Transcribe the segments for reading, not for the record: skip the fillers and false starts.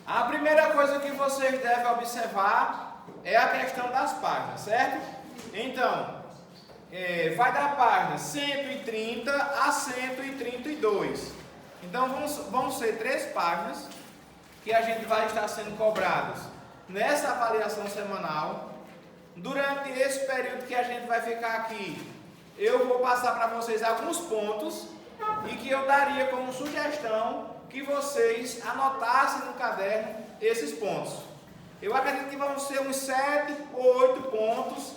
A primeira coisa que vocês devem observar é a questão das páginas, certo? Então, vai da página 130 a 132. Então, vão ser 3 páginas que a gente vai estar sendo cobrados nessa avaliação semanal. Durante esse período que a gente vai ficar aqui, eu vou passar para vocês alguns pontos e que eu daria como sugestão que vocês anotassem no caderno esses pontos. Eu acredito que vão ser uns 7 ou 8 pontos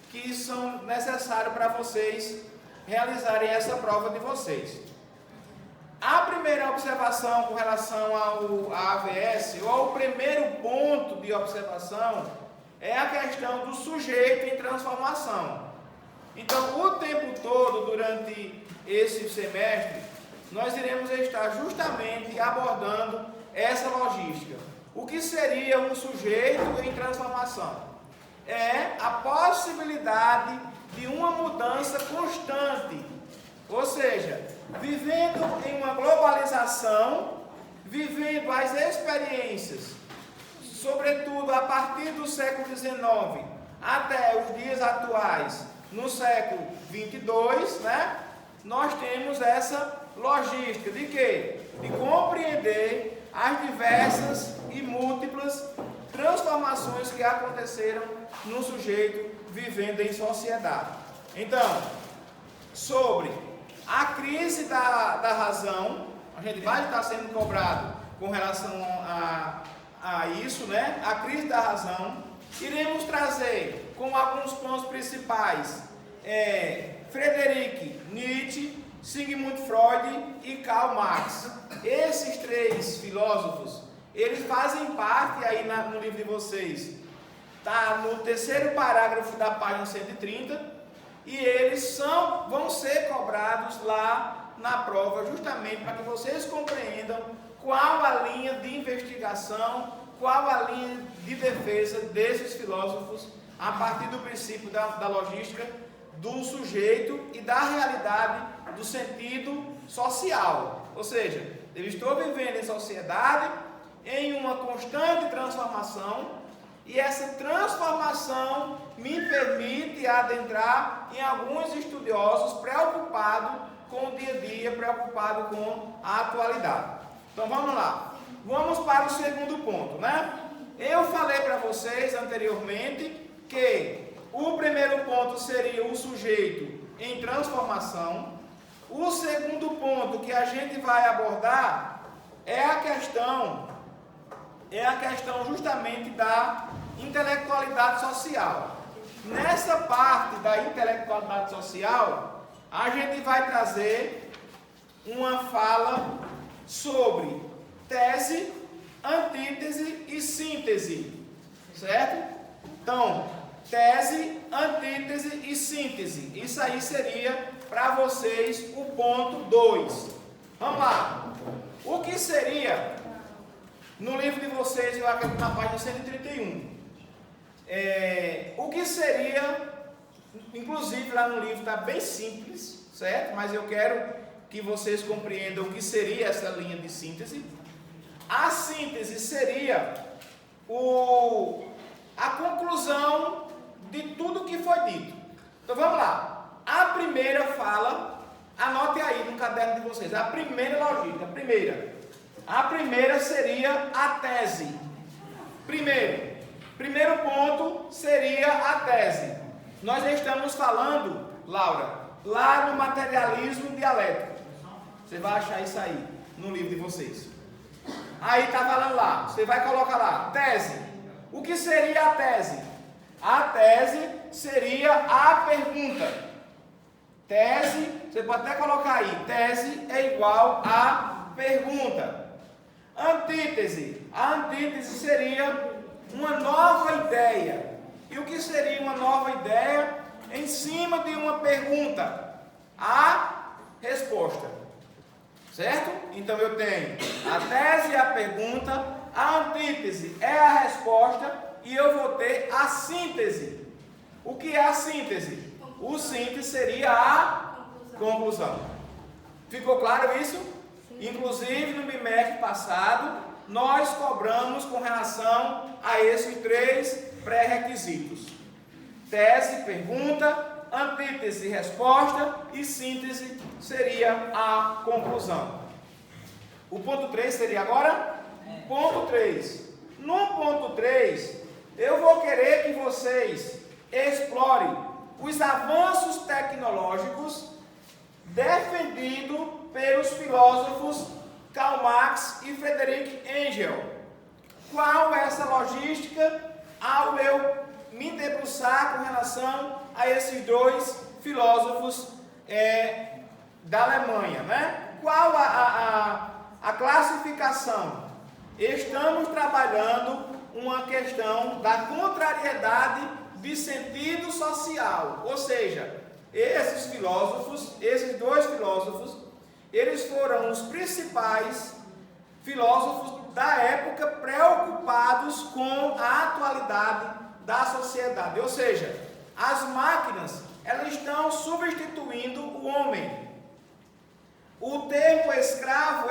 que são necessários para vocês realizarem essa prova de vocês. A primeira observação com relação ao AVS, ou o primeiro ponto de observação, é a questão do sujeito em transformação. Então, o tempo todo, durante esse semestre, nós iremos estar justamente abordando essa logística. O que seria um sujeito em transformação? É a possibilidade de uma mudança constante, ou seja, vivendo em uma globalização, vivendo as experiências, sobretudo a partir do século XIX até os dias atuais, no século XXII, né? Nós temos essa logística de quê? De compreender as diversas e múltiplas transformações que aconteceram no sujeito vivendo em sociedade. Então, sobre a crise da razão, a gente vai estar sendo cobrado com relação a isso, né? A crise da razão. Iremos trazer como alguns pontos principais Friedrich Nietzsche, Sigmund Freud e Karl Marx. Esses 3 filósofos, eles fazem parte aí no livro de vocês. Está no 3º parágrafo da página 130 e eles vão ser cobrados lá na prova, justamente para que vocês compreendam qual a linha de investigação, qual a linha de defesa desses filósofos a partir do princípio da logística do sujeito e da realidade do sentido social. Ou seja, eu estou vivendo em sociedade em uma constante transformação e essa transformação me permite adentrar em alguns estudiosos preocupados com o dia a dia, preocupados com a atualidade. Então vamos lá, vamos para o segundo ponto, né? Eu falei para vocês anteriormente que o primeiro ponto seria o sujeito em transformação. O segundo ponto que a gente vai abordar é a questão justamente da intelectualidade social. Nessa parte da intelectualidade social, a gente vai trazer uma fala sobre tese, antítese e síntese, certo? Então, tese, antítese e síntese. Isso aí seria para vocês o ponto 2. Vamos lá. O que seria, no livro de vocês, eu acredito na página 131, o que seria, inclusive lá no livro está bem simples, certo? Mas eu quero que vocês compreendam o que seria essa linha de síntese. A síntese seria a conclusão de tudo que foi dito. Então vamos lá. A primeira fala, anote aí no caderno de vocês, a primeira logística, a primeira seria a tese. Primeiro ponto seria a tese. Nós estamos falando, Laura, lá no materialismo dialético. Você vai achar isso aí no livro de vocês. Aí está falando lá, você vai colocar lá, tese. O que seria a tese? A tese seria a pergunta. Tese, você pode até colocar aí, tese é igual a pergunta. Antítese. A antítese seria uma nova ideia. E o que seria uma nova ideia? Em cima de uma pergunta, a resposta. Certo? Então eu tenho a tese, a pergunta, a antítese é a resposta e eu vou ter a síntese. O que é a síntese? O síntese seria a conclusão. Ficou claro isso? Inclusive no bimestre passado, nós cobramos com relação a esses 3 pré-requisitos: tese, pergunta, antítese, resposta, e síntese seria a conclusão. O ponto 3 seria agora? Ponto 3. No ponto 3, eu vou querer que vocês explorem os avanços tecnológicos defendidos pelos filósofos Karl Marx e Friedrich Engels. Qual é essa logística ao eu me debruçar com relação a esses 2 filósofos da Alemanha, né? Qual a classificação? Estamos trabalhando uma questão da contrariedade de sentido social, ou seja, esses 2 filósofos, eles foram os principais filósofos da época preocupados com a atualidade da sociedade, ou seja, as máquinas, elas estão substituindo o homem. O termo escravo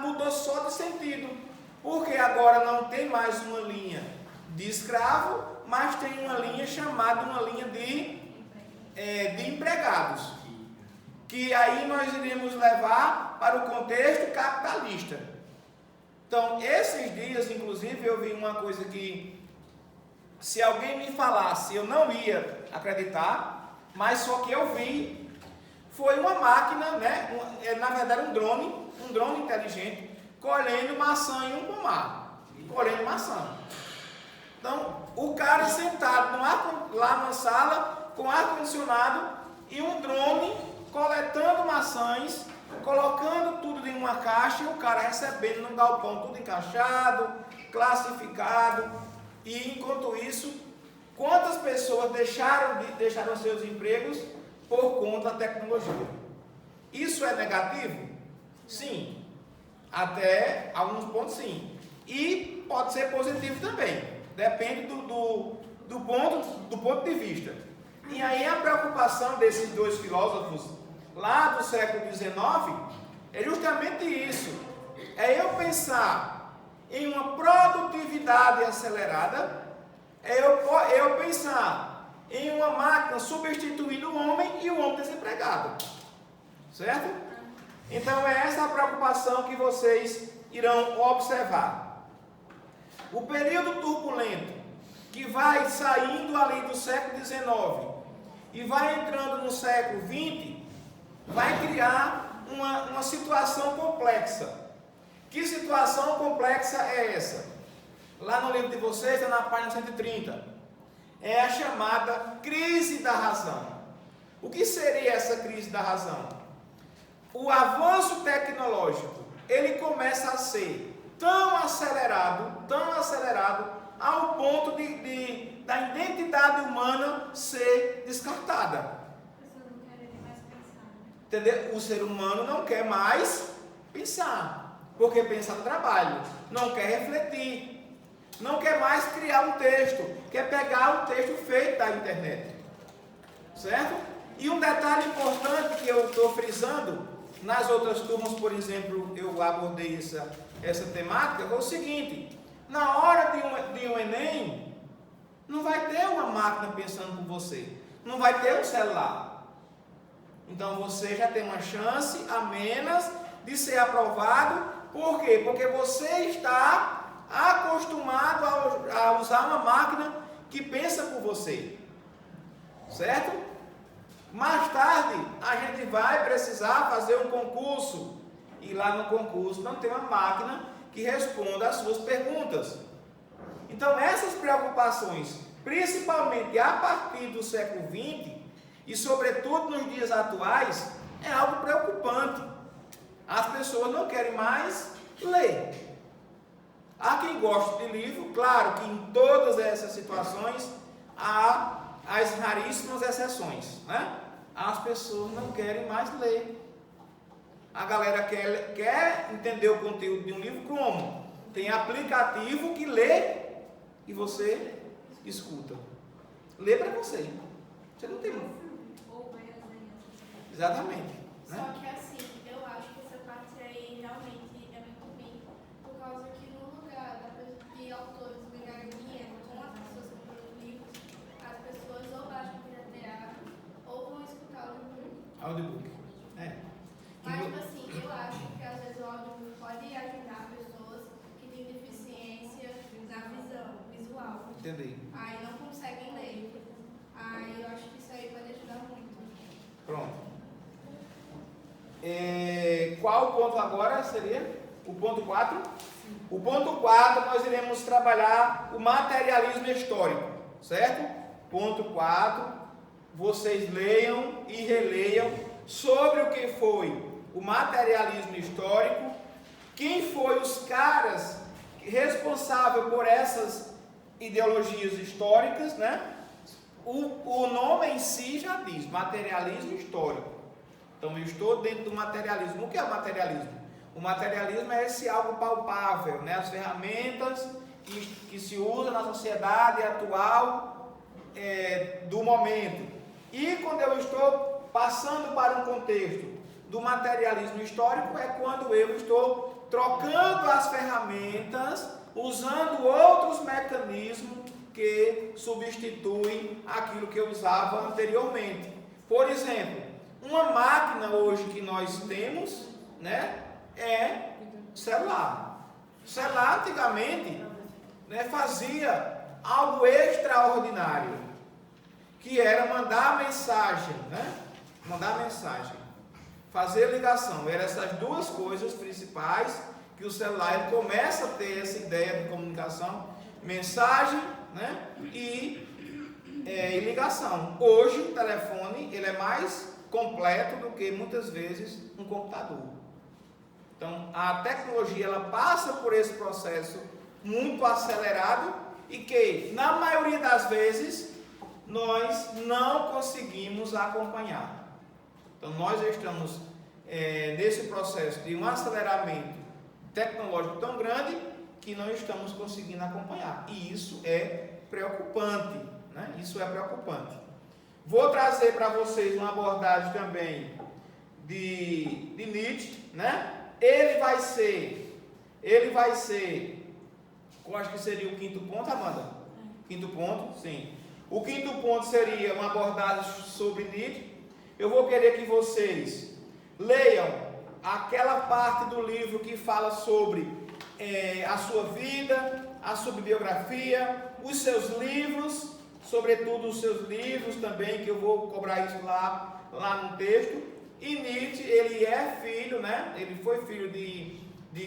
mudou só de sentido, porque agora não tem mais uma linha de escravo, mas tem uma linha chamada uma linha de empregados, que aí nós iremos levar para o contexto capitalista. Então, esses dias, inclusive, eu vi uma coisa que, se alguém me falasse, eu não ia acreditar, mas só que eu vi, foi uma máquina, né? Na verdade um drone inteligente, colhendo maçã em um pomar, colhendo maçã. Então, o cara sentado lá na sala, com ar-condicionado, e um drone coletando maçãs, colocando tudo em uma caixa, e o cara recebendo num galpão tudo encaixado, classificado. E enquanto isso, quantas pessoas deixaram seus empregos por conta da tecnologia? Isso é negativo? Sim. Até alguns pontos sim. E pode ser positivo também. Depende do ponto de vista. E aí a preocupação desses 2 filósofos lá do século XIX é justamente isso. É eu pensar em uma produtividade acelerada, é eu pensar em uma máquina substituindo o homem e o homem desempregado. Certo? Então é essa a preocupação que vocês irão observar. O período turbulento, que vai saindo ali do século XIX e vai entrando no século XX, vai criar uma situação complexa. Que situação complexa é essa? Lá no livro de vocês, está na página 130. É a chamada crise da razão. O que seria essa crise da razão? O avanço tecnológico, ele começa a ser tão acelerado, ao ponto da identidade humana ser descartada. Entendeu? O ser humano não quer mais pensar, porque pensa no trabalho, não quer refletir, não quer mais criar um texto, quer pegar o texto feito da internet. Certo? E um detalhe importante que eu estou frisando, nas outras turmas, por exemplo, eu abordei essa temática, foi o seguinte: na hora de um Enem, não vai ter uma máquina pensando por você, não vai ter um celular. Então você já tem uma chance a menos de ser aprovado. Por quê? Porque você está acostumado a usar uma máquina que pensa por você. Certo? Mais tarde, a gente vai precisar fazer um concurso. E lá no concurso não tem uma máquina que responda às suas perguntas. Então, essas preocupações, principalmente a partir do século XX, e sobretudo nos dias atuais, é algo preocupante. As pessoas não querem mais ler. Há quem goste de livro, claro que em todas essas situações há as raríssimas exceções, né? As pessoas não querem mais ler. A galera quer entender o conteúdo de um livro como? Tem aplicativo que lê e você escuta. Lê para você. Você não tem. Exatamente. Só que assim, eu acho que essa parte aí realmente é muito ruim, por causa que no entender. Aí não conseguem ler. Aí eu acho que isso aí pode ajudar muito. Pronto. Qual o ponto agora seria? O ponto 4? O ponto 4 nós iremos trabalhar o materialismo histórico, certo? Ponto 4, vocês leiam e releiam sobre o que foi o materialismo histórico, quem foi os caras responsáveis por essas ideologias históricas, né? O nome em si já diz, materialismo histórico. Então eu estou dentro do materialismo. O que é o materialismo? O materialismo é esse algo palpável, né? As ferramentas que se usam na sociedade atual do momento. E quando eu estou passando para um contexto do materialismo histórico, é quando eu estou trocando as ferramentas, usando outros mecanismos que substituem aquilo que eu usava anteriormente. Por exemplo, uma máquina hoje que nós temos, né, é celular. O celular antigamente, né, fazia algo extraordinário, que era mandar mensagem, né? Mandar mensagem, fazer ligação. Eram essas duas coisas principais que o celular ele começa a ter essa ideia de comunicação, mensagem, né? E ligação. Hoje o telefone ele é mais completo do que muitas vezes um computador. Então a tecnologia ela passa por esse processo muito acelerado e que na maioria das vezes nós não conseguimos acompanhar. Então nós estamos nesse processo de um aceleramento tecnológico tão grande que não estamos conseguindo acompanhar. E isso é preocupante, né? Isso é preocupante. Vou trazer para vocês uma abordagem também de Nietzsche, né? Ele vai ser, eu acho que seria o quinto ponto, Amanda? Quinto ponto, sim. O quinto ponto seria uma abordagem sobre Nietzsche. Eu vou querer que vocês leiam aquela parte do livro que fala sobre a sua vida, a sua biografia, os seus livros, sobretudo os seus livros também, que eu vou cobrar isso lá no texto. E Nietzsche, ele é filho, né? Ele foi filho de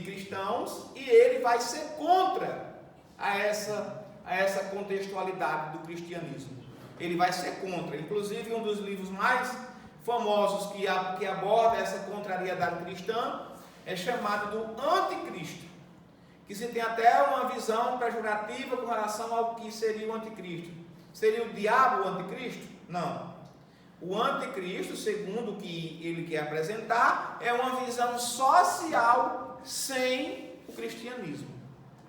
cristãos e ele vai ser contra a essa contextualidade do cristianismo. Ele vai ser contra. Inclusive, um dos livros mais famosos que aborda essa contrariedade cristã é chamado do Anticristo, que se tem até uma visão pejorativa com relação ao que seria o anticristo. Seria o diabo o anticristo? Não. O anticristo, segundo o que ele quer apresentar, é uma visão social sem o cristianismo.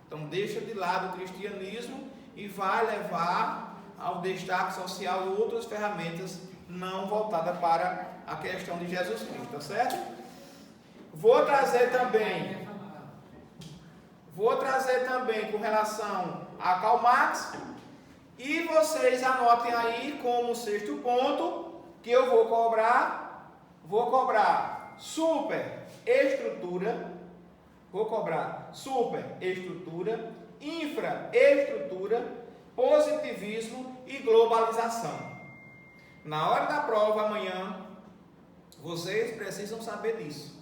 Então deixa de lado o cristianismo e vai levar ao destaque social e outras ferramentas não voltadas para a questão de Jesus Cristo, tá certo? Vou trazer também com relação a Karl Marx, e vocês anotem aí como sexto ponto que eu vou cobrar superestrutura, infraestrutura, positivismo e globalização. Na hora da prova amanhã, vocês precisam saber disso.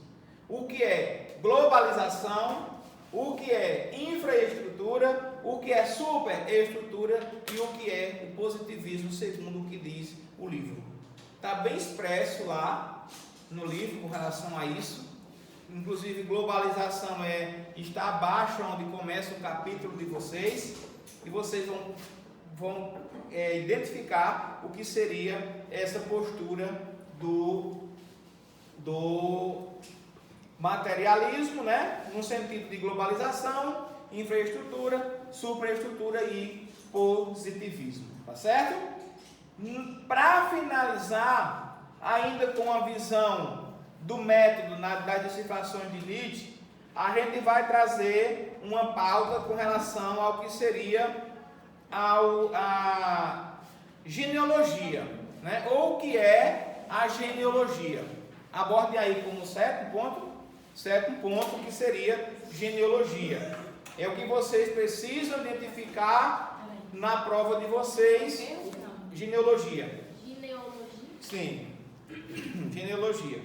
O que é globalização, o que é infraestrutura, o que é superestrutura e o que é o positivismo, segundo o que diz o livro. Está bem expresso lá no livro com relação a isso. Inclusive, globalização está abaixo onde começa o capítulo de vocês. E vocês vão identificar o que seria essa postura do materialismo, né? No sentido de globalização, infraestrutura, superestrutura e positivismo. Tá certo? Para finalizar, ainda com a visão do método das decifrações de Nietzsche, a gente vai trazer uma pauta com relação ao que seria a genealogia, né? Ou o que é a genealogia. Aborde aí como sétimo ponto, que seria genealogia. É o que vocês precisam identificar na prova de vocês. Genealogia. Genealogia? Sim, genealogia.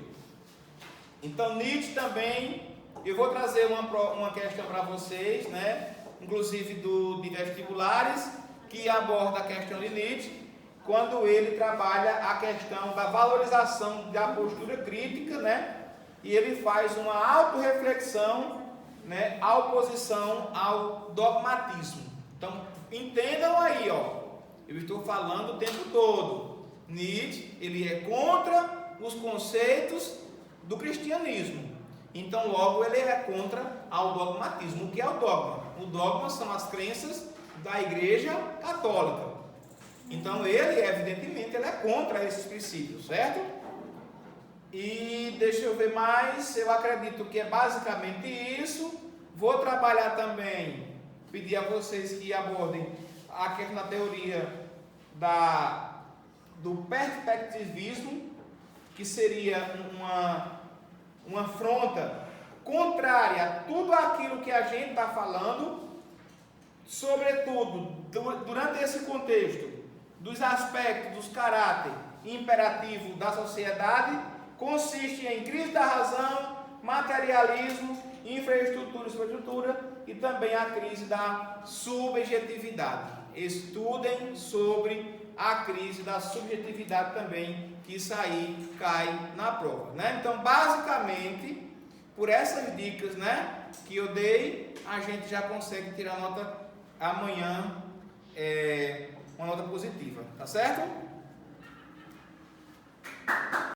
Então, Nietzsche também, eu vou trazer uma questão para vocês, né? Inclusive de vestibulares, que aborda a questão de Nietzsche, quando ele trabalha a questão da valorização da postura crítica, né? E ele faz uma autorreflexão, né? A oposição ao dogmatismo. Então, entendam aí, ó. Eu estou falando o tempo todo. Nietzsche, ele é contra os conceitos do cristianismo. Então, logo, ele é contra ao dogmatismo. O que é o dogma? O dogma são as crenças da Igreja Católica. Então, ele, evidentemente, ele é contra esses princípios, certo? E deixa eu ver mais. Eu acredito que é basicamente isso. Vou trabalhar também, pedir a vocês que abordem a questão da teoria do perspectivismo, que seria uma afronta contrária a tudo aquilo que a gente está falando, sobretudo durante esse contexto dos aspectos dos caráter imperativo da sociedade, consiste em crise da razão, materialismo, infraestrutura e superestrutura, e também a crise da subjetividade. Estudem sobre a crise da subjetividade também, que isso aí cai na prova, né? Então, basicamente, por essas dicas, né, que eu dei, a gente já consegue tirar nota amanhã, uma nota positiva, tá certo?